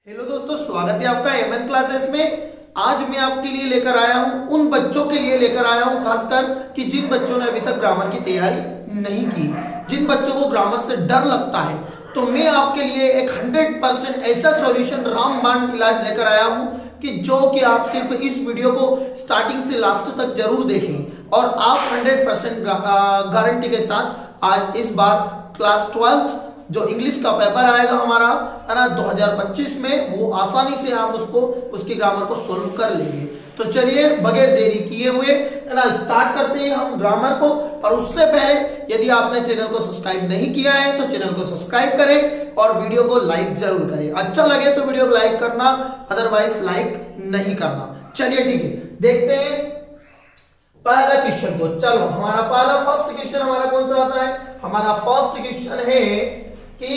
Hello दोस्तों, स्वागत है आपका एमएन क्लासेस में। आज मैं आपके लिए लेकर आया हूं, उन बच्चों के लिए लेकर आया हूं खासकर कि जिन बच्चों ने अभी तक ग्रामर की तैयारी नहीं की, जिन बच्चों को ग्रामर से डर लगता है, तो मैं आपके लिए एक 100% ऐसा सॉल्यूशन रामबाण इलाज लेकर आया हूं कि जो कि आप सिर्फ इस वीडियो को स्टार्टिंग से लास्ट तक जरूर देखें और आप 100% गारंटी के साथ आज इस बार क्लास 12th जो इंग्लिश का पेपर आएगा हमारा है ना 2025 में, वो आसानी से आप उसकी ग्रामर को सोल्व कर लेंगे। तो चलिए बगैर देरी किए हुए है ना स्टार्ट करते हैं हम ग्रामर को। पर उससे पहले यदि आपने चैनल को सब्सक्राइब नहीं किया है तो चैनल को सब्सक्राइब करें और वीडियो को लाइक जरूर करें। अच्छा लगे तो वीडियो को लाइक करना, अदरवाइज लाइक नहीं करना। चलिए ठीक है, देखते हैं पहला क्वेश्चन को। चलो हमारा पहला फर्स्ट क्वेश्चन हमारा कौन सा आता है? हमारा फर्स्ट क्वेश्चन है कि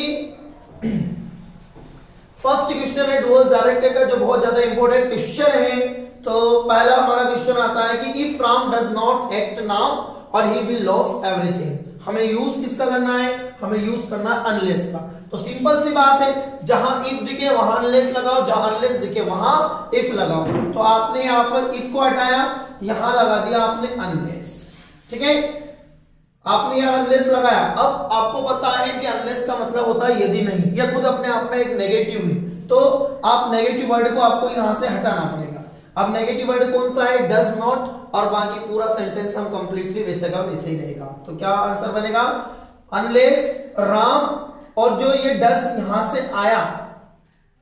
फर्स्ट क्वेश्चन है डूअर्स डायरेक्टेड का, जो बहुत ज्यादा इंपॉर्टेंट क्वेश्चन है। तो पहला हमारा क्वेश्चन आता है कि if Ram does not act now और ही विल लॉस एवरीथिंग। हमें यूज किसका करना है? हमें यूज करना है अनलेस का। तो सिंपल सी बात है, जहां इफ दिखे वहां अनलेस लगाओ, जहां अनलेस दिखे वहां इफ लगाओ। तो आपने यहां पर इफ को हटाया, यहां लगा दिया आपने अनलेस। ठीक है, आपने यहां अनलेस लगाया। अब आपको पता है कि अनलेस का मतलब होता है यदि नहीं, यह खुद अपने आप में एक नेगेटिव है, तो आप नेगेटिव वर्ड को आपको यहां से हटाना पड़ेगा। अब नेगेटिव वर्ड कौन सा है? डज नॉट, और बाकी पूरा सेंटेंस हम कंप्लीटली वैसे का वैसे ही रहेगा। तो क्या आंसर बनेगा? अनलेस राम, और जो ये डज यहां से आया,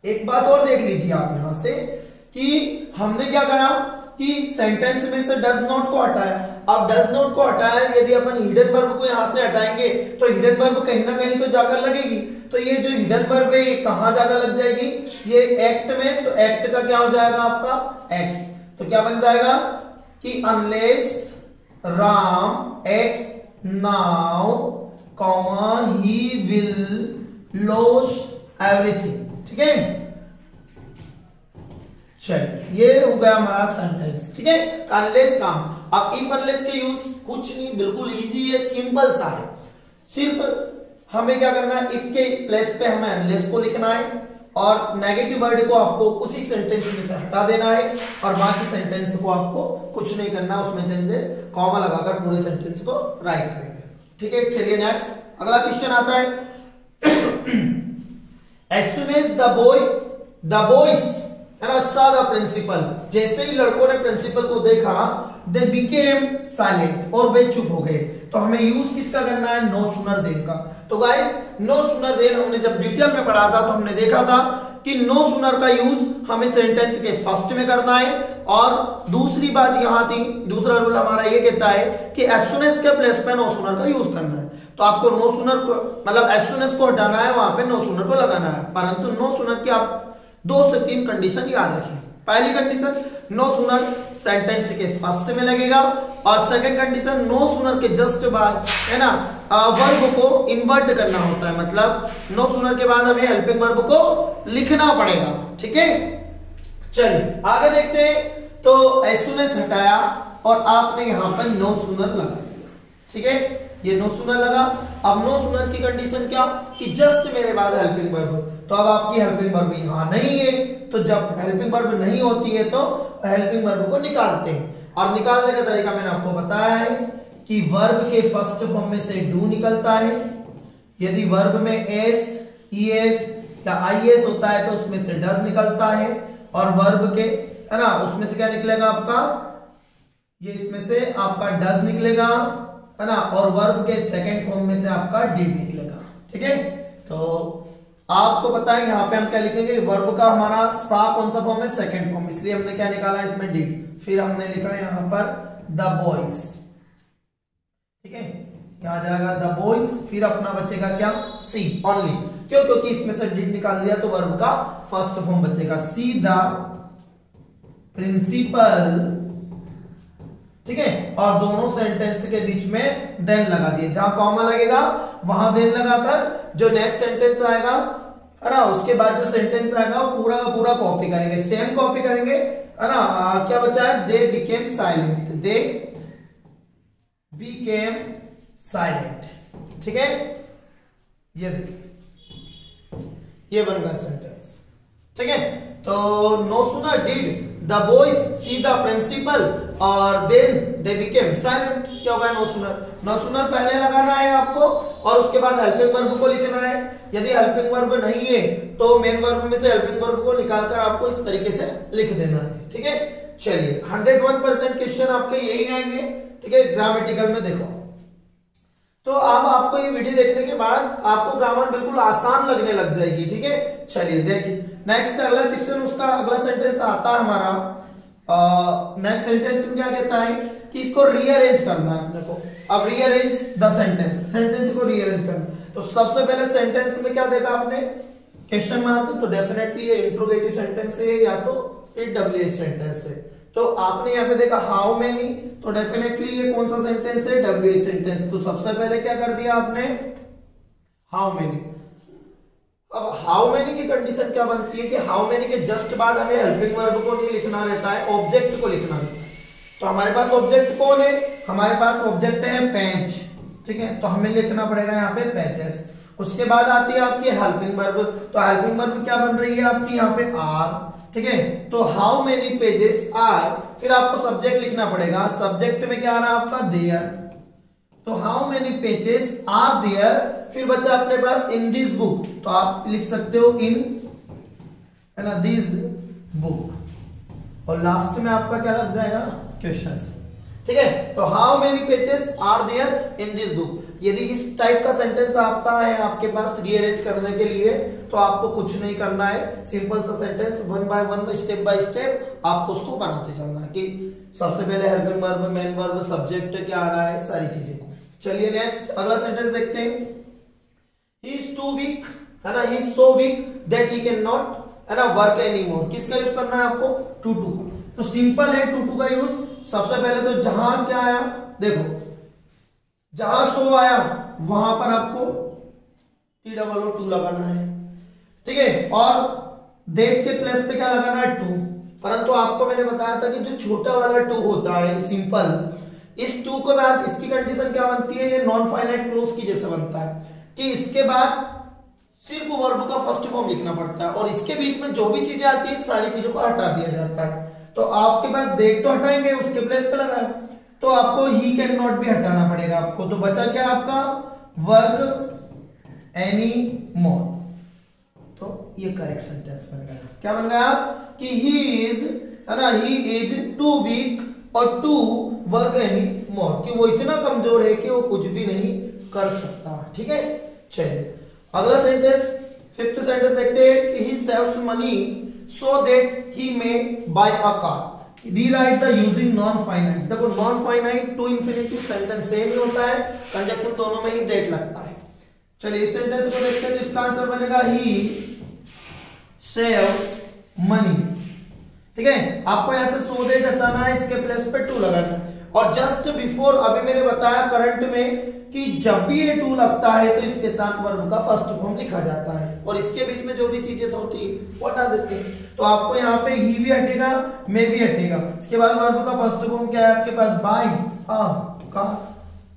एक बात और देख लीजिए आप यहां से कि हमने क्या करा कि सेंटेंस में से डज नॉट को हटाया। अब डज नॉट को हटाया, यदि अपन हिडन वर्ब को यहां से हटाएंगे तो हिडन वर्ब कहीं ना कहीं तो जाकर लगेगी। तो ये जो हिडन वर्ब है ये कहां जाकर लग जाएगी? ये एक्ट में। तो एक्ट का क्या हो जाएगा आपका? एक्ट्स। तो क्या बन जाएगा कि unless Ram acts now comma he will loss everything. ठीक है, चलिए ये हो गया हमारा सेंटेंस। ठीक है, अनलेस काम। अब इफ अनलेस के यूज कुछ नहीं, बिल्कुल इजी है, सिंपल सा है। सिर्फ हमें क्या करना है, इफ के प्लेस पे हमें अनलेस को लिखना है और नेगेटिव वर्ड को आपको उसी सेंटेंस में से हटा देना है और बाकी सेंटेंस को आपको कुछ नहीं करना, उसमें चेंजेस कॉमा लगाकर पूरे सेंटेंस को राइट करेंगे। ठीक है, चलिए नेक्स्ट अगला क्वेश्चन आता है। As soon as the boys है ना saw the प्रिंसिपल, जैसे ही लड़कों ने प्रिंसिपल को देखा, दे बिकेम साइलेंट, और वे चुप हो गए। तो हमें यूज किसका करना है? नो सूनर देन का। तो गाइस नो सूनर देन हमने जब डिटेल में पढ़ा था तो हमने देखा था कि नो सूनर का यूज हमें सेंटेंस के फर्स्ट में करना है। और दूसरी बात यहां थी, दूसरा रूल हमारा ये कहता है कि एज सुन एज के प्लेस पे नो सूनर का यूज करना है। तो आपको नो सूनर को मतलब एज सुन एज को हटाना है, वहां पे नो सूनर को लगाना है। परंतु नो सूनर की आप 2 से 3 कंडीशन याद रखिए। पहली कंडीशन, नो सूनर सेंटेंस के फर्स्ट में लगेगा, और सेकंड कंडीशन, नो सूनर के जस्ट बाद है ना वर्ब को इन्वर्ट करना होता है, मतलब नो सूनर के बाद हमें हेल्पिंग वर्ब को लिखना पड़ेगा। ठीक है, चलिए आगे देखते हैं। तो एज सून एज हटाया और आपने यहां पर नो सूनर लगा दिया। ठीक है, ये नो सूनर लगा। अब नो सूनर की कंडीशन क्या कि जस्ट मेरे बाद हेल्पिंग वर्ब। तो अब आपकी हेल्पिंग वर्ब यहां नहीं है, तो जब हेल्पिंग वर्ब नहीं होती है तो हेल्पिंग वर्ब को निकालते हैं। और निकालने का तरीका मैंने आपको बताया है कि वर्ब के फर्स्ट फॉर्म में से डू निकलता है। यदि वर्ब में एस, ईएस या आईएस होता है तो उसमें से डज निकलता है। और वर्ब के है ना उसमें से क्या निकलेगा आपका? ये इसमें से आपका डज निकलेगा है ना, और वर्ब के सेकंड फॉर्म में से आपका डिड निकलेगा। ठीक है, तो आपको पता है यहां पे हम क्या लिखेंगे? वर्ब का हमारा सा कौन सा फॉर्म है? सेकंड फॉर्म, इसलिए हमने क्या निकाला इसमें? डिड। फिर हमने लिखा यहां पर द बॉयज। ठीक है, क्या आ जाएगा? The boys. फिर अपना बचेगा क्या? सी ओनली। क्यों? क्योंकि इसमें से डिड निकाल दिया तो वर्ब का फर्स्ट फॉर्म बचेगा सी द प्रिंसिपल। ठीक है, और दोनों सेंटेंस के बीच में देन लगा दिए। जहां कॉमा लगेगा वहां देन लगाकर जो नेक्स्ट सेंटेंस आएगा है ना, उसके बाद जो सेंटेंस आएगा वो पूरा का पूरा कॉपी करेंगे, सेम कॉपी करेंगे है ना। क्या बचा है? दे बिकेम साइलेंट, दे बिकेम साइलेंट। ठीक है, ये देखिए ये बन गया सेंटेंस। ठीक है। तो no sooner did the boys see the principal और देन दे बिकेम साइलेंट। क्या होगा नो सूनर? नो सूनर पहले लगाना है आपको और उसके बाद हेल्पिंग वर्ब को लिखना है। यदि हेल्पिंग वर्ब नहीं है तो मेन वर्ब में से हेल्पिंग वर्ब को निकालकर आपको इस तरीके से लिख देना है। ठीक है, चलिए 101% क्वेश्चन आपके यही आएंगे। ठीक है, ग्रामेटिकल में देखो तो अब आपको ये वीडियो देखने के बाद आपको ग्रामर बिल्कुल आसान लगने लग जाएगी। ठीक है, चलिए देखिए नेक्स्ट अगला क्वेश्चन, उसका अगला सेंटेंस आता है हमारा। नेक्स्ट सेंटेंस में क्या कहता है कि इसको रीअरेंज करना है अपने को। अब रीअरेंज द सेंटेंस, सेंटेंस को रीअरेंज करना। तो सबसे पहले सेंटेंस में क्या देखा आपने? Question mark. तो डेफिनेटली ये इंट्रोगेटिव सेंटेंस है या तो फिर डब्ल्यूएच सेंटेंस है। तो आपने यहाँ पे देखा हाउ मेनी, तो डेफिनेटली ये कौन सा सेंटेंस है? WH sentence. तो सबसे पहले क्या कर दिया आपने? How many. अब हाउ मेनी की कंडीशन क्या बनती है कि हाउ मेनी के जस्ट बाद हमें हेल्पिंग वर्ब को नहीं लिखना रहता है, ऑब्जेक्ट को लिखना रहता है। तो हमारे पास ऑब्जेक्ट कौन है? हमारे पास ऑब्जेक्ट है पेंच। ठीक है, तो हमें लिखना पड़ेगा यहाँ पे पेचेस। उसके बाद आती है आपकी हेल्पिंग वर्ब। तो हेल्पिंग वर्ब क्या बन रही है आपकी यहाँ पे? आर। ठीक है, तो हाउ मेनी पेजेस आर, फिर आपको सब्जेक्ट लिखना पड़ेगा। सब्जेक्ट में क्या आ रहा है आपका? देयर। तो how many pages are there, फिर बचा अपने पास इन दिस बुक। तो आप लिख सकते हो इन, है ना, दिस बुक। और लास्ट में आपका क्या लग जाएगा? क्वेश्चन। ठीक है, तो how many pages are there in this book. यदि इस टाइप का सेंटेंस आता है आपके पास रीअरेंज करने के लिए तो आपको कुछ नहीं करना है, सिंपल सा sentence one by one, step by step आपको उसको बनाते चलना है कि सबसे पहले helping verb, main verb, subject क्या आ रहा है, सारी चीजें। चलिए नेक्स्ट अगला सेंटेंस देखते हैं। ही इज टू वीक, है ना, he is so weak that he can not, है ना, वर्क एनीमोर। किसका यूज करना है आपको? टू टू का। तो सिंपल है टू टू का यूज। सबसे पहले तो जहां क्या आया, देखो जहां सो आया वहां पर आपको TOO लगाना है। ठीक है, और दैट के प्लेस पे क्या लगाना है? टू। परंतु आपको मैंने बताया था कि जो छोटा वाला टू होता है सिंपल, इस टू के बाद इसकी कंडीशन क्या बनती है? ये नॉन फाइनाइट क्लोज की जैसे बनता है कि इसके बाद सिर्फ वर्ब का फर्स्ट फॉर्म लिखना पड़ता है और इसके बीच में जो भी चीजें आती है सारी चीजों को हटा दिया जाता है। तो आपके पास दैट तो हटाएंगे, उसके प्लेस पे लगाए, तो आपको ही कैन नॉट भी हटाना पड़ेगा आपको। तो बचा क्या आपका? Work any more. तो ये करेक्ट सेंटेंस बन गया। क्या बन गया? कि ही इज, है ना, ही इज टू वीक और टू वर्क एनी मोर, कि वो इतना कमजोर है कि वो कुछ भी नहीं कर सकता। ठीक है, चलिए अगला सेंटेंस, फिफ्थ सेंटेंस देखते हैं कि he saves money so that he may buy a car. Rewrite the using non finite. देखो non finite to infinitive sentence same ही होता है, कंजक्शन दोनों में ही दैट लगता है। चलिए इस सेंटेंस को देखते हैं। तो इसका आंसर बनेगा ही सेव्स मनी। ठीक है, आपको यहां से सो दैट हटाना है, इसके प्लेस पे टू लगाना है। और जस्ट बिफोर अभी मैंने बताया करंट में कि जब भी ये टू लगता है तो इसके साथ वर्ब का फर्स्ट फॉर्म लिखा जाता है और इसके बीच में जो भी चीजें होती है वो हटा देते हैं। तो आपको यहाँ पे ही भी हटेगा, मे भी हटेगा। इसके बाद वर्ब का फर्स्ट फॉर्म क्या है आपके पास? बाय का।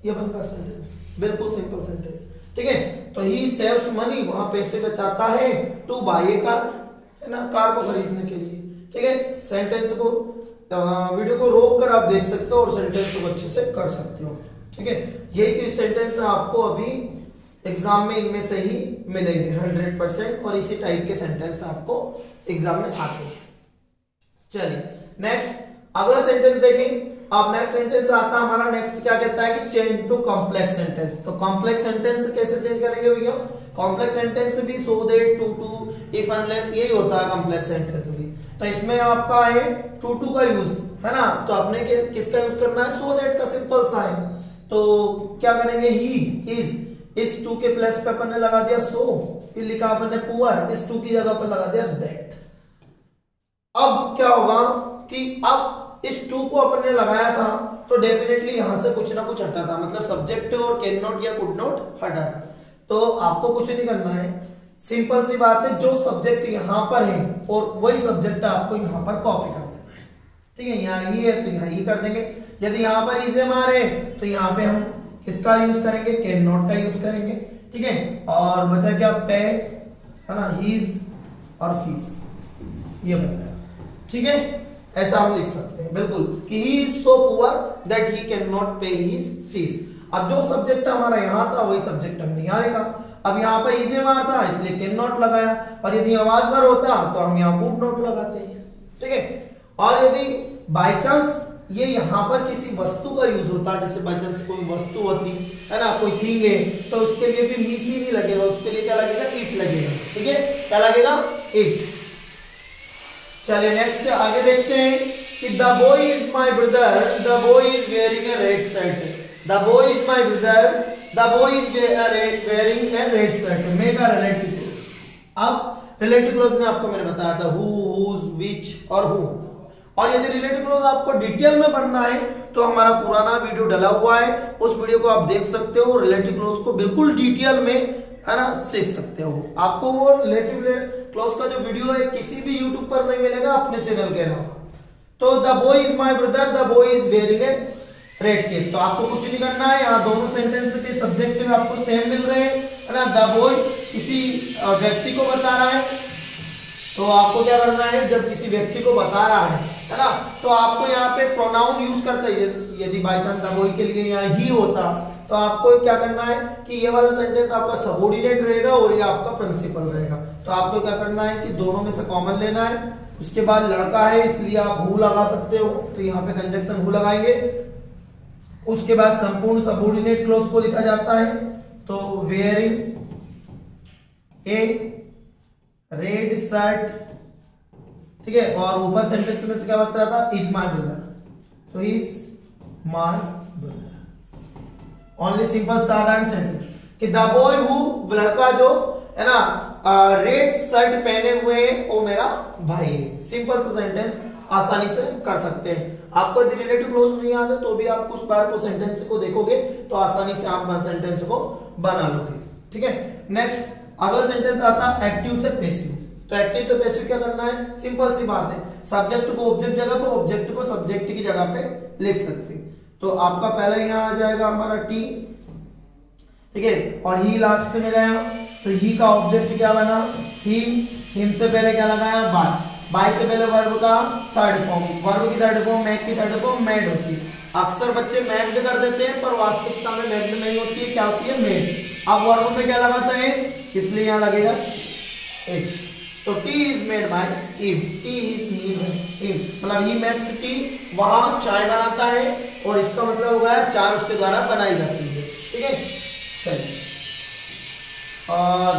ये बनता सेंटेंस, बिल्कुल सिंपल सेंटेंस। ठीक है, तो ही सेव्स मनी, वहां पैसे बचाता है, टू बाय ए कार, है ना, कार को खरीदने के लिए। ठीक है, सेंटेंस को वीडियो को रोक कर आप देख सकते हो और सेंटेंस को अच्छे से कर सकते हो। ठीक है, यही कुछ सेंटेंस आपको अभी एग्जाम में इनमें से ही मिलेंगे 100%, और इसी टाइप के सेंटेंस आपको एग्जाम में आते हैं। चलिए नेक्स्ट अगला सेंटेंस देखें। अब नेक्स्ट सेंटेंस आता है हमारा, नेक्स्ट क्या कहता है कि चेंज टू कॉम्प्लेक्स सेंटेंस। तो कॉम्प्लेक्स सेंटेंस कैसे चेंज करेंगे भैया? कॉम्प्लेक्स सेंटेंस भी so that, to to, if unless, यही होता है कॉम्प्लेक्स सेंटेंस भी। तो इसमें आपका है टू टू का यूज, है ना, तो आपने किसका यूज करना है? सो दैट का सिंपल सा है। तो क्या करेंगे? ही इज, इस टू के प्लेस पे अपन ने लगा दिया सो, फिर लिखा अपन ने पुअर, इस टू की जगह पर लगा दिया दैट। अब क्या होगा कि अब इस टू को अपन ने लगाया था तो डेफिनेटली यहां से कुछ ना कुछ हटा था, मतलब सब्जेक्ट और कैन नॉट या कुड नॉट हटा था। तो आपको कुछ नहीं करना है, सिंपल सी बात है, जो सब्जेक्ट यहां पर है और वही सब्जेक्ट आपको यहां पर कॉपी कर देना है। ठीक है, यहाँ ही है तो यहाँ ही कर देंगे। यदि यहाँ पर इज हमारे तो यहाँ पे हम किसका यूज करेंगे? कैन नॉट का यूज करेंगे। ठीक है, और बचा क्या? पे, है ना, हीज और फीस। ये बन गया, ठीक है। ऐसा हम लिख सकते हैं बिल्कुल कि he is so poor that he can not पे हिज फीस। अब जो सब्जेक्ट हमारा यहाँ था वही सब्जेक्ट हमने यहाँ लिखा। अब यहाँ पे इज मार था इसलिए कैन नॉट लगाया, और यदि आवाज भर होता तो हम यहाँ वुड नॉट लगाते हैं, ठीक है। और यदि बाय चांस ये यहाँ पर किसी वस्तु का यूज होता है, जैसे बाय चांस कोई वस्तु होती है ना, कोई थिंग है, तो उसके लिए भी लीसी नहीं लगेगा, उसके लिए क्या लगेगा, इट लगेगा, ठीक है। क्या लगेगा, इट। चलिए नेक्स्ट आगे देखते हैं कि the boy is my brother, the boy is wearing a red shirt. The boy is my brother, the boy is wearing a red shirt. मे का रिलेटिव क्लोज। अब रिलेटिव क्लोज में आपको मैंने बताया था हु, हुज, विच और हु। और यदि रिलेटिव क्लोज आपको डिटेल में पढ़ना है तो हमारा पुराना वीडियो डला हुआ है, उस वीडियो को आप देख सकते हो। रिलेटिव क्लोज को बिल्कुल डिटेल में है ना सीख सकते हो। आपको वो रिलेटिव क्लोज का जो वीडियो है किसी भी यूट्यूब पर नहीं मिलेगा अपने चैनल के अलावा। तो the boy is my brother, the boy is wearing a red cap. तो आपको कुछ नहीं करना है, यहाँ दोनों सेंटेंस के सब्जेक्ट में आपको सेम मिल रहे हैं, है ना। द बॉय किसी व्यक्ति को बता रहा है, तो आपको क्या करना है, जब किसी व्यक्ति को बता रहा है ना, तो आपको यहाँ पे प्रोनाउन यूज करते हैं। यदि बाय चांस द बॉय के लिए यहाँ ही होता तो आपको क्या करना है कि ये वाला सेंटेंस आपका सबऑर्डिनेट रहेगा और ये आपका प्रिंसिपल रहेगा। तो आपको क्या करना है कि दोनों में से कॉमन लेना है। उसके बाद लड़का है इसलिए आप हु लगा सकते हो, तो यहाँ पे कंजक्शन हु लगाएंगे। उसके बाद संपूर्ण सबऑर्डिनेट क्लोज को लिखा जाता है, तो वेयरिंग ए रेड शर्ट, ठीक है। और ऊपर सेंटेंस में से क्या बता रहा था, इज माय ब्रदर, तो is my brother. Only simple साधारण सेंटेंस कि द बॉय हु, लड़का जो है ना रेड शर्ट पहने हुए हैं वो मेरा भाई है। सिंपल सा सेंटेंस आसानी से कर सकते हैं। आपको यदि रिलेटिव क्लोज नहीं आता तो भी आप कुछ बार को सेंटेंस को देखोगे तो आसानी से आप सेंटेंस को बना लोगे, ठीक है। नेक्स्ट अगला सेंटेंस आता है एक्टिव से पैसिव। तो एक्टिव से पैसिव क्या करना है, सिंपल सी बात है, सब्जेक्ट को ऑब्जेक्ट जगह पे, ऑब्जेक्ट को सब्जेक्ट की जगह पे लिख सकते हैं। तो आपका पहला यहाँ आ जाएगा हमारा टी, ठीक है, और ही लास्ट में गया, तो ही का ऑब्जेक्ट क्या बना, हिम से पहले क्या लगाया, बाय, बाय से पहले वर्ब का थर्ड फॉर्म, वर्ब की थर्ड फॉर्म, मैक की थर्ड फॉर्म मैड होती है। अक्सर बच्चे मैक्ड कर देते हैं पर वास्तविकता में मैक्ड नहीं होती है, क्या होती है, मेड। अब वर्ब में क्या लगाता है, इसलिए यहाँ लगेगा एच। तो T is made by him, T is made by him, मतलब ही मेक्स टी, वहां चाय बनाता है और इसका मतलब होगा चाय उसके द्वारा बनाई जाती है, ठीक है। चलिए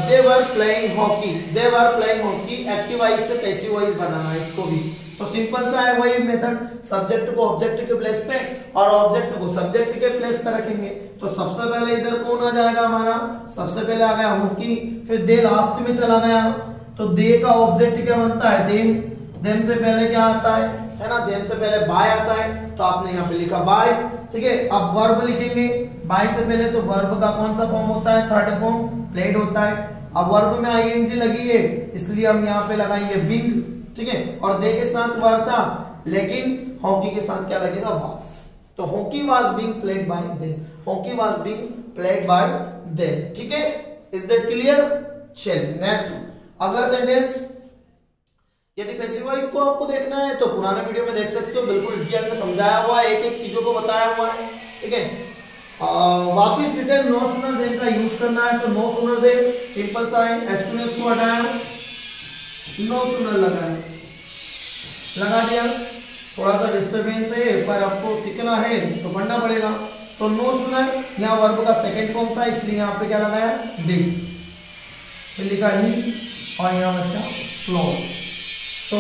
they were playing hockey, they were playing hockey, active voice से पैसिव वॉइस बनाना है इसको भी। तो सिंपल सा है वही मेथड, सब्जेक्ट को ऑब्जेक्ट के प्लेस पे और ऑब्जेक्ट को सब्जेक्ट के प्लेस पे रखेंगे। तो सबसे पहले इधर कौन आ जाएगा हमारा, सबसे पहले आ गया हॉकी, फिर दे लास्ट में चला गया, तो दे का ऑब्जेक्ट क्या बनता है, देम, देम से पहले क्या आता है ना, देम से पहले बाय आता है, तो आपने यहाँ पे लिखा बाय, ठीक है। अब वर्ब लिखेंगे, बाय से पहले तो वर्ब का कौन सा फॉर्म होता है, थर्ड फॉर्म, प्लेड होता है। अब वर्ब में आईएनजी लगी है इसलिए हम यहाँ पे लगाएंगे बिंग, ठीक है। और दे के साथ वर्ब था लेकिन हॉकी के साथ क्या लगेगा, वाज। तो hockey was being played by them, hockey was being played by them, ठीक है। Is that clear? चलिए नेक्स्ट अगला सेंटेंस। यदि पैसिव वॉइस को आपको देखना है तो पुराने वीडियो में देख सकते हो, बिल्कुल डिटेल में समझाया हुआ है, एक एक चीजों को बताया हुआ है, ठीक है। वापिस रिटर्न नो सूनर देन का यूज करना है, तो नो सूनर देन सिंपल सा है, एज सून एज को हटाया, नो सूनर लगाया, लगा दिया। थोड़ा सा डिस्टर्बेंस है पर आपको सीखना है तो पढ़ना पड़ेगा। तो नो सूनर यहाँ वर्ब का सेकंड फॉर्म था इसलिए यहाँ पे क्या लगाया, डिड, फिर लिखा ही और यहाँ बच्चा क्लोज। तो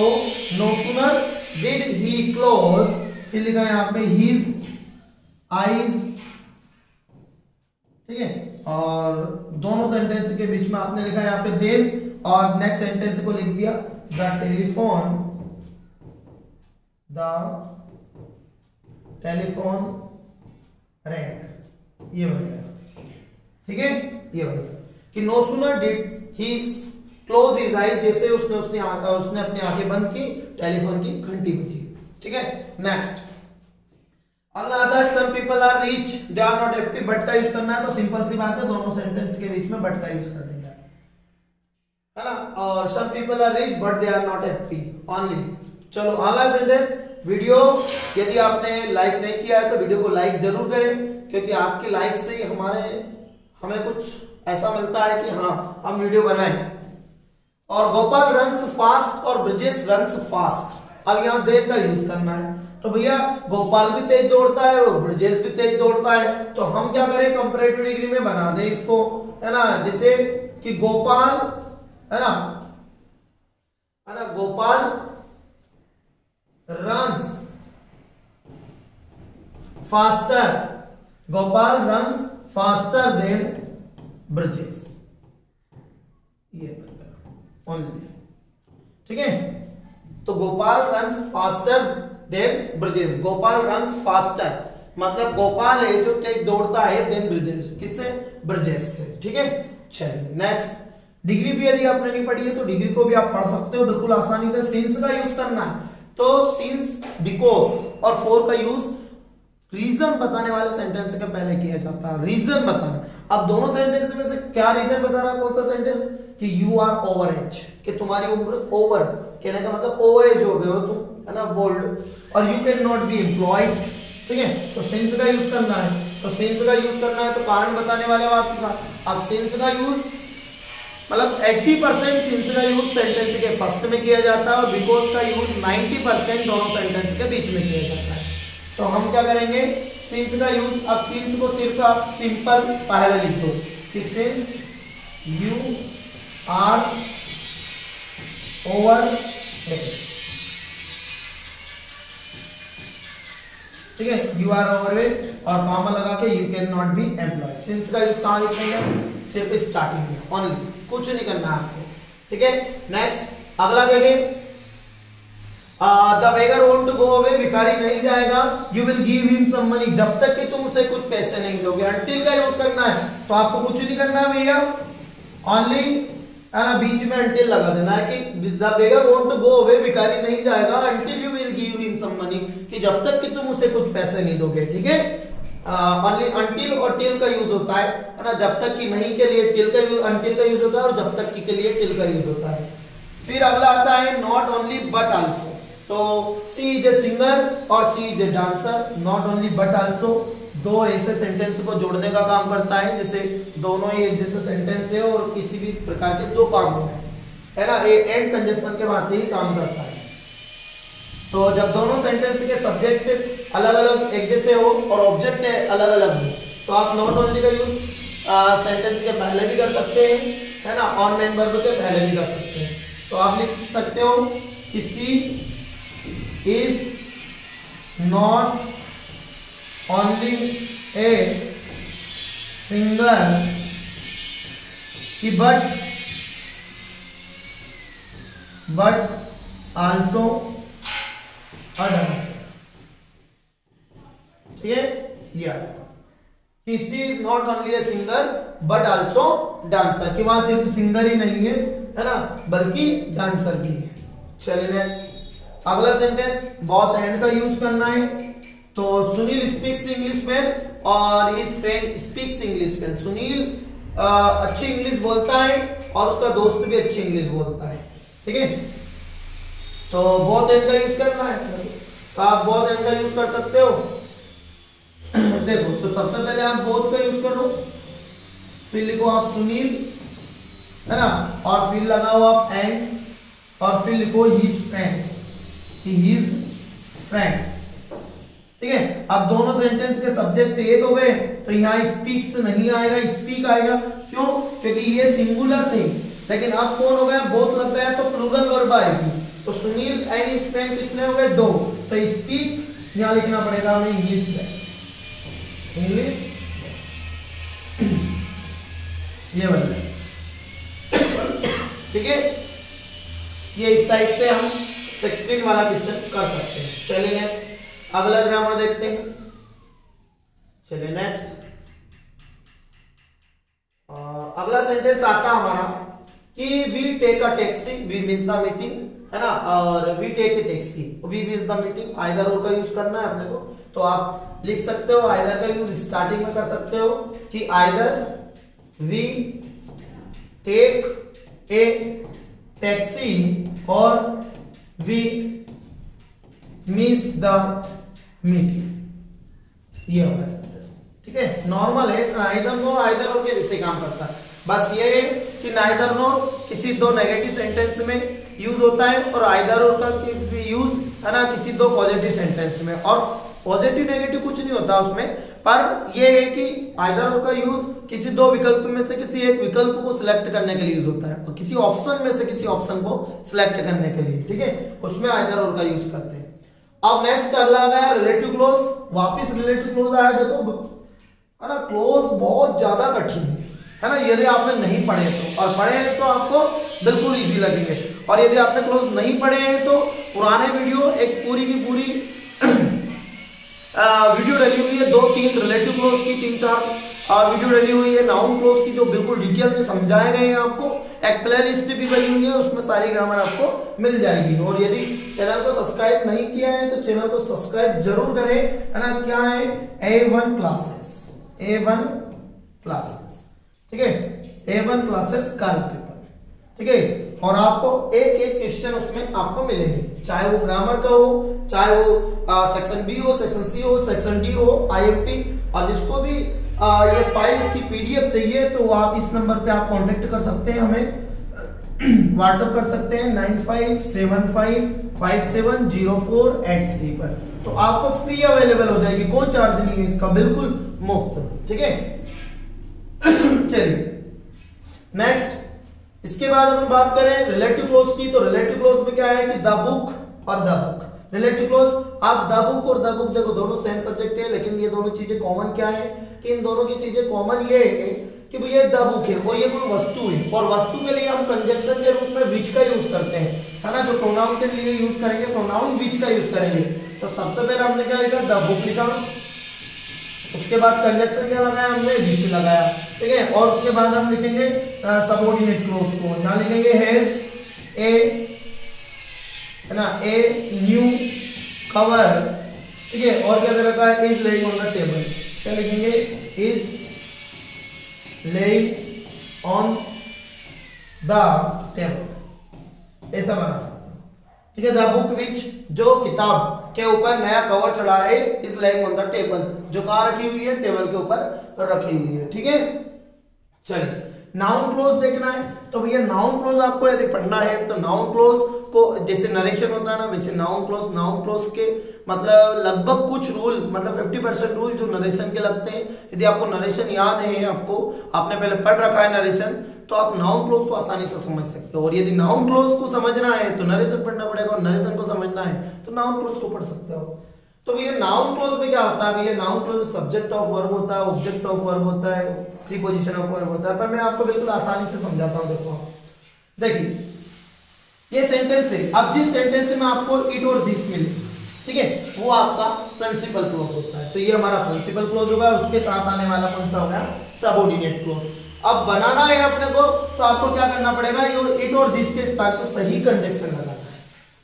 no sooner did he close, फिर लिखा यहाँ पे हिज आईज, ठीक है। और दोनों सेंटेंस के बीच में आपने लिखा यहाँ पे देन और नेक्स्ट सेंटेंस को लिख दिया द टेलीफोन रैंक, ये बन गया, ठीक है। ये बन गया कि no sooner did he close his eye, जैसे उसने अपनी आंखें बंद की, टेलीफोन की घंटी बजी, ठीक है। नेक्स्ट अगला आता है some people are rich they are not happy, but का यूज करना है, तो सिंपल सी बात है दोनों सेंटेंस के बीच में बट का यूज कर देंगे, है ना। और some people are rich but they are not happy, only. चलो अगला सेंटेंस। वीडियो यदि आपने लाइक नहीं किया है तो वीडियो को लाइक जरूर करें, क्योंकि आपके लाइक से ही हमें कुछ ऐसा मिलता है कि हाँ हम वीडियो बनाएं। और गोपाल रन्स फास्ट और ब्रजेश रन्स फास्ट। अब यहाँ देर का यूज करना है, तो भैया गोपाल भी तेज दौड़ता है और ब्रजेश भी तेज दौड़ता है, तो हम क्या करें कंपैरेटिव डिग्री में बना दें इसको, है ना, जैसे कि गोपाल है ना Gopal runs faster, Gopal runs faster than Brajesh, ये ओनली। ठीक है, तो Gopal runs faster than Brajesh, Gopal runs faster मतलब गोपाल है जो तेज दौड़ता है देन ब्रजेश, किससे, ब्रजेश से। ठीक है, चलिए नेक्स्ट। डिग्री भी यदि आपने नहीं पढ़ी है तो डिग्री को भी आप पढ़ सकते हो बिल्कुल आसानी से। सिंस का यूज करना है, तो सिंस, बिकॉज और फॉर का यूज रीजन बताने वाले सेंटेंस के पहले किया जाता है, रीजन बताना। अब दोनों सेंटेंस में से क्या रीजन बता रहा है, कौन सा सेंटेंस, कि यू आर ओवर एज, कि तुम्हारी उम्र ओवर, कहने का मतलब ओवर एज हो गए हो तुम, है ना, बोल्ड, और you can not be employed. ठीक है, तो सिंस का यूज करना है, तो सिंस का यूज करना है तो कारण बताने वाले वाक्य का। अब सिंस का यूज मतलब 80% सिंस का यूज सेंटेंस के फर्स्ट में किया जाता है और बिकॉज का यूज 90% दोनों सेंटेंस के बीच में किया जाता है। तो हम क्या करेंगे, सिंस का यूज, अब सिंस को सिर्फ आप सिंपल पहले लिख दो कि since you are over age. ठीक है, यू आर ओवर एज और कॉमा लगा के you can not be employed. Since का यूज कहां लिखेंगे, सिर्फ स्टार्टिंग में ओनली, कुछ नहीं करना आपको। ठीक है, नेक्स्ट अगला देखें। The beggar want to go away, भिखारी नहीं जाएगा, you will give him some money, जब तक कि तुम उसे कुछ पैसे नहीं दोगे। अंटिल का यूज करना है, तो आपको कुछ नहीं करना है भैया, ओनली है ना बीच में अंटिल लगा देना है कि the beggar want to go away, भिखारी नहीं जाएगा, until you will give him some money, कि जब तक कि तुम उसे कुछ पैसे नहीं दोगे। ठीक है, ओनली अंटिल और टिल का यूज होता है ना, जब तक कि नहीं के लिए टिल का यूज, अंटिल का यूज होता है और जब तक कि के लिए टिल का यूज होता है। फिर अगला आता है नॉट ओनली बट आल्सो, तो सी इज ए सिंगर और she is a dancer, not only but also दो ऐसे सेंटेंस को जोड़ने का काम करता है, जैसे दोनों ही एक जैसे सेंटेंस है और किसी भी प्रकार के दो काम हो, है ना, ये एंड कंजक्शन के बाद ही काम करता है। तो जब दोनों सेंटेंस के सब्जेक्ट अलग अलग एक जैसे हो और ऑब्जेक्ट अलग अलग हो, तो आप नॉट ओनली का यूज सेंटेंस के पहले भी कर सकते हैं, है ना, और मेन वर्ब के पहले भी कर सकते हैं। तो आप लिख सकते हो कि she is not only a singer but also a dancer। ठीक है, ये she is not only a singer but also dancer, कि वहां सिर्फ सिंगर ही नहीं है ना, बल्कि डांसर भी है। चलिए नेक्स्ट अगला सेंटेंस, बहुत एंड का यूज करना है, तो सुनील स्पीक्स इंग्लिश वेल और his friend speaks English well. Sunil अच्छी इंग्लिश बोलता है और उसका दोस्त भी अच्छी इंग्लिश बोलता है। ठीक है, तो बहुत एंड का यूज करना है, तो आप बहुत एंड का यूज कर सकते हो। देखो, तो सबसे पहले आप बोथ का यूज करो, फिर लिखो आप सुनील, है ना, और फिर लगाओ आप एंड, और फिर लिखो हिज फ्रेंड्स, हिज फ्रेंड। ठीक है, अब दोनों सेंटेंस के सब्जेक्ट एक हो गए, तो यहाँ स्पीक्स नहीं आएगा, स्पीक आएगा। क्यों? क्योंकि ये सिंगुलर थे, लेकिन अब कौन हो गया, बोथ लग गया, तो प्लूरल वर्ब आएगी। तो सुनील एंड हिज फ्रेंड कितने हो गए, दो, तो स्पीक यहाँ लिखना पड़ेगा हमें इंग्लिश में, इंग्लिश ये बन गया। ठीक है, ये इस टाइप से हम 16 वाला क्वेश्चन कर सकते हैं। चलिए नेक्स्ट अगला ग्रामर देखते हैं। चलिए नेक्स्ट अगला सेंटेंस आता हमारा कि we take a taxi, we miss the meeting, है ना, और we take a taxi, we miss the meeting. Either or का यूज करना है अपने को, तो आप लिख सकते हो आइदर का यूज स्टार्टिंग में कर सकते हो कि either we take a taxi or we miss the meeting, ये होगा सेंटेंस। ठीक है, नॉर्मल है, नाइदर नो आइदर और के जैसे काम करता है। बस ये है कि नाइदर नो किसी दो नेगेटिव सेंटेंस में यूज होता है और आइदर और का यूज है ना किसी दो पॉजिटिव सेंटेंस में। और पॉजिटिव नेगेटिव कुछ नहीं होता उसमें, पर ये है कि आइदर और का यूज किसी दो विकल्प में से किसी एक विकल्प को सिलेक्ट करने के लिए यूज होता है और किसी ऑप्शन में से किसी ऑप्शन को सिलेक्ट करने के लिए। ठीक है, उसमें आइदर और का यूज करते हैं। अब नेक्स्ट अगला आ गया रिलेटिव क्लोज। वापिस रिलेटिव क्लोज आया, देखो है ना, क्लोज बहुत ज्यादा कठिन है ना, यदि आपने नहीं पढ़े तो, और पढ़े हैं तो आपको बिल्कुल इजी लगेंगे। और यदि आपने क्लोज नहीं पढ़े हैं तो पुराने वीडियो एक पूरी की पूरी वीडियो डली हुई है, 2-3 रिलेटिव क्लोज की, 3-4 वीडियो डली हुई है नाउन क्लोज की, जो बिल्कुल डिटेल में समझाए गए हैं आपको। एक प्ले लिस्ट भी बनी हुई है, उसमें सारी ग्रामर आपको मिल जाएगी। और यदि चैनल को सब्सक्राइब नहीं किया है तो चैनल को सब्सक्राइब जरूर करें, है ना। क्या है, A1 क्लासेस, A1 क्लासेस, ठीक है, A1 क्लासेस का पेपर। ठीक है, और आपको एक एक क्वेश्चन उसमें आपको मिलेंगे, चाहे वो ग्रामर का हो, चाहे वो सेक्शन बी हो, सेक्शन सी हो, सेक्शन डी हो, IMP। और जिसको भी ये फाइल इसकी PDF चाहिए तो आप इस नंबर पे आप कांटेक्ट कर सकते हैं, हमें व्हाट्सएप कर सकते हैं 9575570483 पर। तो आपको फ्री अवेलेबल हो जाएगी, कोई चार्ज नहीं है इसका, बिल्कुल मुफ्त। ठीक है, चलिए नेक्स्ट। इसके बाद हम बात करें रिलेटिव क्लोज की, तो रिलेटिव क्लोज में क्या है कि द बुक और द बुक। रिलेटिव क्लोज, आप द बुक और द बुक देखो दोनों सेम सब्जेक्ट है, लेकिन ये दोनों चीजें कॉमन क्या है कि इन दोनों की चीजें कॉमन ये है कि भैया द बुक है और ये कोई वस्तु है, और वस्तु के लिए हम कंजक्शन के रूप में विच का यूज करते हैं, है ना। जो प्रोनाउन के लिए यूज करेंगे प्रोनाउन विच का यूज करेंगे। तो सबसे पहले हमने क्या लिखा, द बुक लिखा, उसके बाद कंजक्शन क्या लगाया हमने, विच लगाया। ठीक है, और उसके बाद हम लिखेंगे सबऑर्डिनेट क्लोज को, यहां लिखेंगे हैज ए, है ना, ए न्यू कवर। ठीक है, और क्या दे रखा है, is laying on the table, क्या लिखेंगे, is laying on the table, ऐसा बना सकते हो। ठीक है, द बुक विच, जो किताब के ऊपर नया कवर चढ़ा है, is laying on the table, जो कहां रखी हुई है, टेबल के ऊपर रखी हुई है। ठीक है, चलिए नाउन क्लोज देखना है, तो भैया नाउन क्लोज आपको यदि पढ़ना है तो नाउन क्लोज को जैसे नरेशन होता है ना, वैसे नाउन क्लोज के मतलब लगभग कुछ रूल, मतलब 50% रूल जो नरेशन के लगते हैं। यदि आपको नरेशन याद है, आपने पहले पढ़ रखा है नरेशन, तो आप नाउन क्लोज को आसानी से समझ सकते हो। और यदि नाउन क्लोज को समझना है तो नरेशन पढ़ना पड़ेगा, और नरेशन को समझना है तो नाउन क्लोज को पढ़ सकते हो। तो भैया नाउन क्लोज में क्या होता है, भैया noun close subject of verb होता है, ऑब्जेक्ट ऑफ वर्ब होता है, प्रीपोजिशन ऑफ वर्ब होता है। पर मैं आपको बिल्कुल आसानी से समझाता हूं। देखिए ये सेंटेंस है, अब जिस सेंटेंस में आपको इट और दिस मिले, ठीक है, वो आपका प्रिंसिपल क्लोज होता है। तो ये हमारा प्रिंसिपल क्लोज होगा, उसके साथ आने वाला कौन सा होगा, सबऑर्डिनेट क्लोज। अब बनाना है अपने को, तो आपको क्या करना पड़ेगा, ये इट और दिस के स्थान पर सही कंजक्शन लगाना है।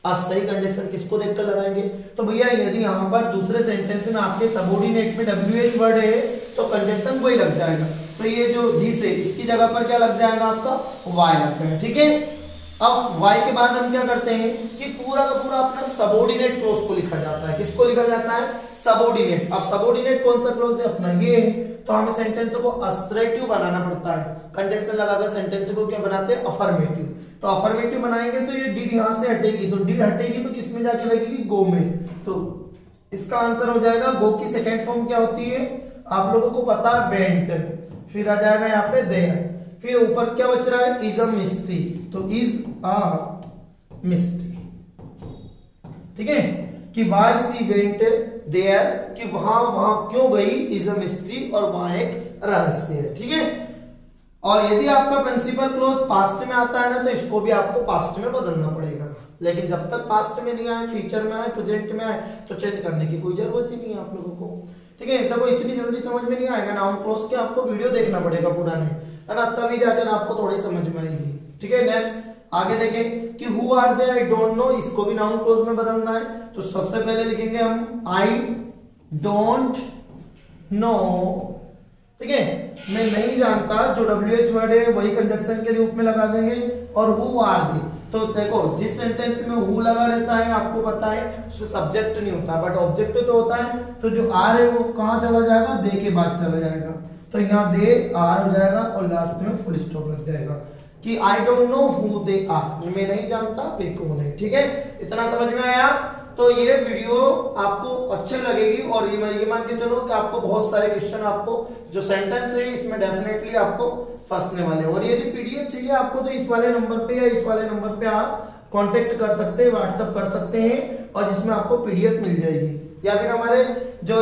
आप सही कंजक्शन किसको देखकर लगाएंगे, तो भैया यदि यहाँ पर दूसरे सेंटेंस में आपके सबऑर्डिनेट में WH वर्ड है तो कंजक्शन वही लग जाएगा। तो ये जो दिस है इसकी जगह पर क्या लग जाएगा, आपका Y लग जाएगा। ठीक है, अब Y के बाद हम क्या करते हैं कि पूरा का पूरा अपना सबऑर्डिनेट क्लोज को लिखा जाता है। किसको लिखा जाता है, सबऑर्डिनेट। अब सबऑर्डिनेट कौन सा क्लोज है, अपना ये है। तो हमें सेंटेंस को असर्टिव बनाना पड़ता है, कंजक्शन लगाकर सेंटेंस को क्या बनाते हैं, अफर्मेटिव। तो अफर्मेटिव बनाएंगे तो ये डिड यहां से हटेगी, तो डिड हटेगी तो किसमें जाके लगेगी, गो में। तो इसका आंसर हो जाएगा गो की सेकेंड फॉर्म क्या होती है, आप लोगों को पता है, वेंट। फिर आ जाएगा यहाँ पे देयर, फिर ऊपर क्या बच रहा है, इज अ मिस्ट्री, तो इज अ मिस्ट्री। ठीक है, कि वाई सी वेंट देयर, कि वहां क्यों गई, इज अ मिस्ट्री, और वहां एक रहस्य है। ठीक है, और यदि आपका प्रिंसिपल क्लोज पास्ट में आता है ना, तो इसको भी आपको पास्ट में बदलना पड़ेगा। लेकिन जब तक पास्ट में नहीं आए, फ्यूचर में आए, प्रेजेंट में आए, तो चेंज करने की कोई जरूरत ही नहीं है आप लोगों को। ठीक है, तो इतनी जल्दी समझ में नहीं आएगा नाउन क्लोज के, आपको वीडियो देखना पड़ेगा पुराने, है ना, तभी जाकर आपको थोड़ी समझ में आएगी। ठीक है, नेक्स्ट आगे देखें कि who are they, I don't know, इसको भी नाउन क्लोज में बदलना है। तो सबसे पहले लिखेंगे हम आई डोंट नो। ठीक है, मैं नहीं जानता, जो WH वर्ड है वही कंजक्शन के रूप में लगा देंगे। और हु आर दे, तो देखो जिस सेंटेंस में हु लगा रहता है आपको पता है उसमें सब्जेक्ट नहीं होता, बट ऑब्जेक्ट तो होता है। तो जो आर है वो कहाँ चला जाएगा, दे के बाद चला जाएगा। तो यहाँ दे आर हो जाएगा और लास्ट में फुल स्टॉप लग जाएगा कि I don't know who they are, मैं नहीं जानता वे कौन है। ठीक है, इतना समझ में आया? तो ये वीडियो आपको अच्छी लगेगी और ये मान के चलो कि आपको बहुत सारे क्वेश्चन, आपको जो सेंटेंस है इसमें डेफिनेटली आपको फंसने वाले हैं। और यदि पीडीएफ चाहिए आपको तो इस वाले नंबर पे या इस वाले नंबर पे आप कांटेक्ट कर सकते हैं, व्हाट्सएप कर सकते हैं और जिसमें आपको पीडीएफ मिल जाएगी। या फिर हमारे जो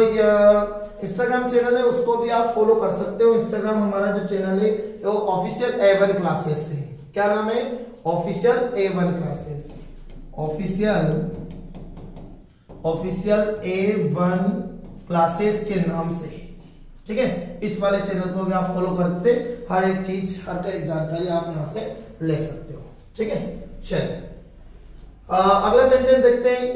इंस्टाग्राम चैनल है उसको भी आप फॉलो कर सकते हो। इंस्टाग्राम हमारा जो चैनल है वो ऑफिशियल A1 क्लासेस है। क्या नाम है? Official A1 classes, official A1 classes के नाम से। ठीक है, इस वाले चैनल को भी आप फॉलो करके हर एक चीज, हर एक जानकारी आप यहां से ले सकते हो। ठीक है, चलिए अगला सेंटेंस देखते हैं।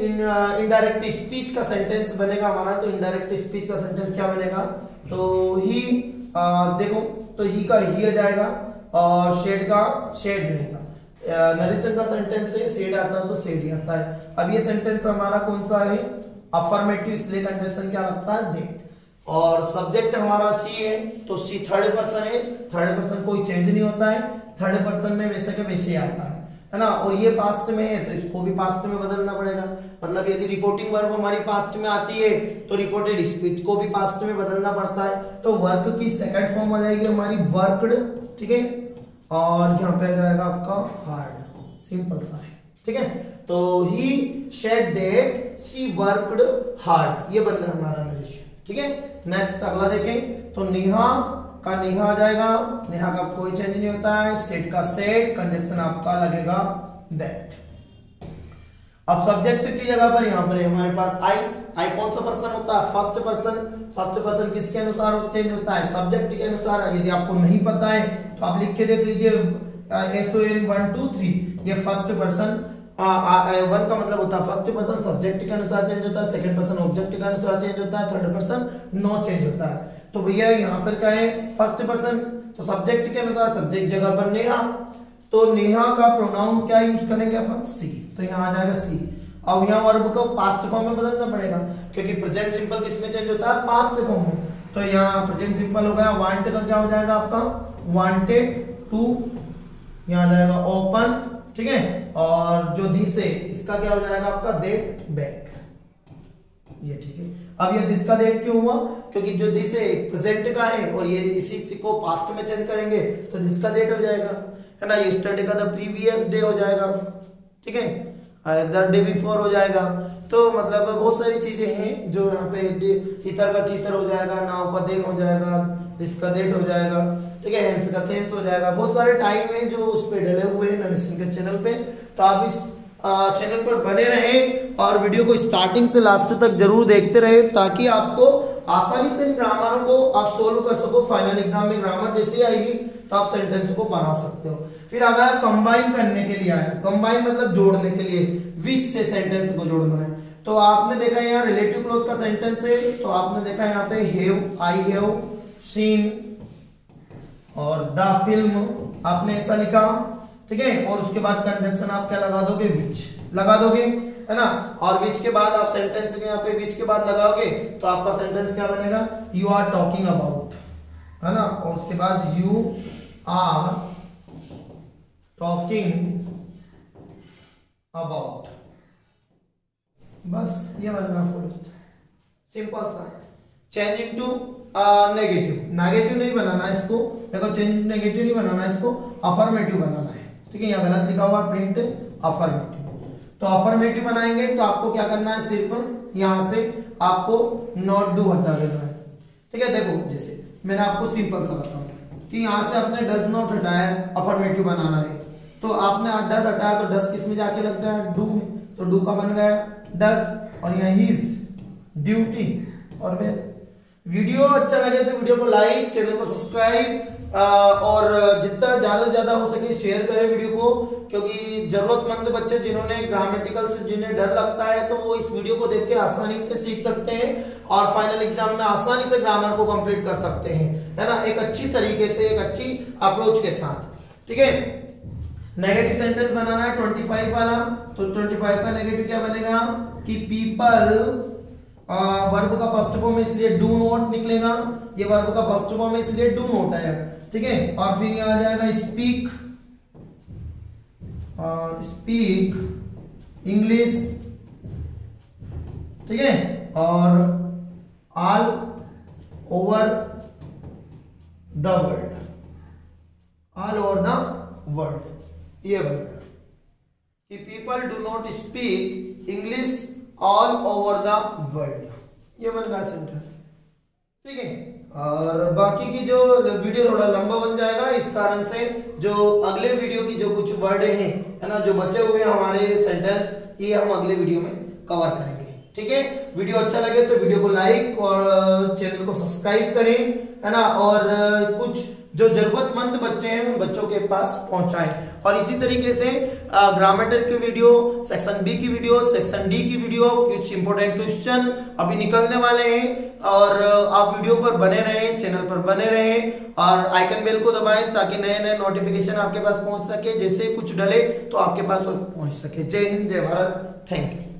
इनडायरेक्ट स्पीच का सेंटेंस बनेगा हमारा। तो इनडायरेक्ट स्पीच का सेंटेंस क्या बनेगा? तो ही, देखो तो ही का ही आ जाएगा और शेड का शेड रहेगा। नरेशन का सेंटेंस है, शेड आता है तो शेड ही आता है। अब ये सेंटेंस हमारा कौन सा है? अफर्मेटिव, इसलिए कंजंक्शन क्या लगता है? दे। और सब्जेक्ट हमारा सी है तो सी थर्ड पर्सन है। थर्ड पर्सन कोई चेंज नहीं होता है, थर्ड पर्सन में वैसे के वैसे आता है ना। और ये पास्ट में है तो इसको भी पास्ट में बदलना पड़ेगा। मतलब यदि रिपोर्टिंग वर्ब हमारी पास्ट में आती है तो रिपोर्टेड स्पीच को भी पास्ट में बदलना पड़ता है। तो वर्क की सेकंड फॉर्म आ जाएगी हमारी वर्कड। ठीक है, और यहाँ पे आ जाएगा आपका हार्ड, सिंपल सा है। ठीक है, तो he said that she worked hard, ये बन गया हमारा नरेशन। ठीक है, नेक्स्ट अगला देखें तो नेहा का नेहा आ जाएगा। नेहा का कोई चेंज नहीं होता है, सेट का सेट, कंजंक्शन आपका लगेगा दैट। अब सब्जेक्ट की जगह पर यहाँ पर हमारे पास आई। आई कौन सा पर्सन होता है? First person. फर्स्ट पर्सन किसके अनुसार चेंज होता है? सब्जेक्ट के अनुसार। यदि आपको नहीं पता है तो आप लिख के देख लीजिए SON 1 2 3, ये फर्स्ट पर्सन। वन का मतलब होता है फर्स्ट पर्सन, सब्जेक्ट के अनुसार चेंज होता है। सेकंड पर्सन ऑब्जेक्ट के अनुसार चेंज होता है। थर्ड पर्सन नो चेंज होता है। तो भैया यहाँ पर क्या है? फर्स्ट पर्सन, तो सब्जेक्ट के अनुसार सब्जेक्ट जगह पर नेहा। तो नेहा का प्रोनाउन क्या यूज करेंगे अपन? सी। तो यहाँ आ जाएगा सी। अब यहाँ वर्ब को पास्ट फॉर्म में बदलना पड़ेगा क्योंकि प्रेजेंट सिंपल किसमें चेंज होता है? पास्ट फॉर्म में। तो यहाँ प्रेजेंट सिंपल हो गया। वांट का क्या हो जाएगा आपका? Wanted to. यहाँ आ जाएगा ओपन। ठीक है, और जो दिस है इसका क्या हो जाएगा आपका? दे बैक। ये ठीक है। अब ये दिस का डेट क्यों हुआ? क्योंकि जो दिस है प्रेजेंट का है और ये इसी को पास्ट में चेंज करेंगे तो दिस का डेट हो जाएगा, है ना। यस्टरडे का द प्रीवियस डे हो जाएगा। ठीक है, द डे बिफोर हो जाएगा। तो मतलब बहुत सारी चीजें हैं जो यहाँ पे इतर का थीतर हो जाएगा, नाउ का देन हो जाएगा, दिस का डेट हो जाएगा। ठीक है, हेंस का थेंस हो जाएगा। बहुत सारे टाइम है जो उस पे डले हुए हैं नरेशन के चैनल पे। तो आप इस चैनल पर बने रहें और वीडियो को स्टार्टिंग से लास्ट तक जरूर देखते रहे ताकि आपको आसानी से ग्रामर को आप सोल्व कर सको। फाइनल एग्जाम में ग्रामर जैसे आएगी तो आप सेंटेंस को बना सकते हो। फिर अब आया कंबाइन करने के लिए। आया कंबाइन मतलब जोड़ने के लिए, विच से सेंटेंस को जोड़ना है। तो आपने देखा यहाँ रिलेटिव क्लोज का सेंटेंस है। तो आपने देखा यहाँ पे हैव, आई हैव सीन और द फिल्म आपने ऐसा लिखा। ठीक है, और उसके बाद कंजंक्शन आप क्या लगा दोगे? विच लगा दोगे, है ना। और विच के बाद आप सेंटेंस के यहाँ पे विच के बाद लगाओगे तो आपका सेंटेंस क्या बनेगा? यू आर टॉकिंग अबाउट, है ना। और उसके बाद यू आर टॉकिंग अबाउट, बस ये बनेगा फुल। सिंपल सा है। चेंज इनटू नेगेटिव, नेगेटिव नहीं बनाना है इसको। देखो चेंज नेगेटिव नहीं बनाना है इसको, अफर्मेटिव बनाना है। ठीक है, यहाँ गलत लिखा हुआ प्रिंट अफर्मेटिव। तो अफर्मेटिव बनाएंगे तो आपको क्या करना है? सिर्फ यहाँ से आपको नॉट डू हटा देना है। ठीक है, देखो जैसे मैंने आपको सिंपल सा बताऊं कि यहाँ से आपने डज नॉट हटाया, अफर्मेटिव बनाना है। तो आपने डज हटाया तो डज किस में जाके लग गया? डू में। तो डू का बन गया डज और यहाँ हिज, ड्यूटी और वेल। वीडियो अच्छा लगे तो वीडियो को लाइक, चैनल को सब्सक्राइब और जितना ज्यादा से ज्यादा हो सके शेयर करें वीडियो को, क्योंकि जरूरतमंद बच्चे जिन्होंने ग्रामेटिकल से जिन्हें डर लगता है तो वो इस वीडियो को देख के आसानी से सीख सकते हैं और फाइनल एग्जाम में आसानी से ग्रामर को कंप्लीट कर सकते हैं, है ना, एक अच्छी तरीके से, एक अच्छी अप्रोच के साथ। ठीक है, नेगेटिव सेंटेंस बनाना है 25 वाला, तो 25 का नेगेटिव क्या बनेगा कि पीपल, वर्ब का फर्स्ट फॉर्म इसलिए डू नॉट निकलेगा, ये वर्ब का फर्स्ट फॉर्म है इसलिए डू नॉट है, ठीक है। और फिर ये आ जाएगा स्पीक, स्पीक इंग्लिश, ठीक है। और all over the world, all over the world, ये बनेगा कि people do not speak English all over the world, ये बन गया सेंटेंस, ठीक है। और बाकी की जो वीडियो थोड़ा लंबा बन जाएगा, इस कारण से जो अगले वीडियो की जो कुछ वर्ड हैं, है ना, जो बचे हुए हमारे सेंटेंस, ये हम अगले वीडियो में कवर करेंगे, ठीक है। वीडियो अच्छा लगे तो वीडियो को लाइक और चैनल को सब्सक्राइब करें, है ना, और कुछ जो जरूरतमंद बच्चे हैं उन बच्चों के पास पहुंचाएं। और इसी तरीके से ग्रामेटिक की वीडियो, सेक्शन बी की वीडियो, सेक्शन डी की वीडियो, कुछ इंपॉर्टेंट क्वेश्चन अभी निकलने वाले हैं, और आप वीडियो पर बने रहें, चैनल पर बने रहें और आइकन बेल को दबाएं ताकि नए नए नोटिफिकेशन आपके पास पहुंच सके, जैसे कुछ डले तो आपके पास पहुंच सके। जय हिंद, जय भारत, थैंक यू।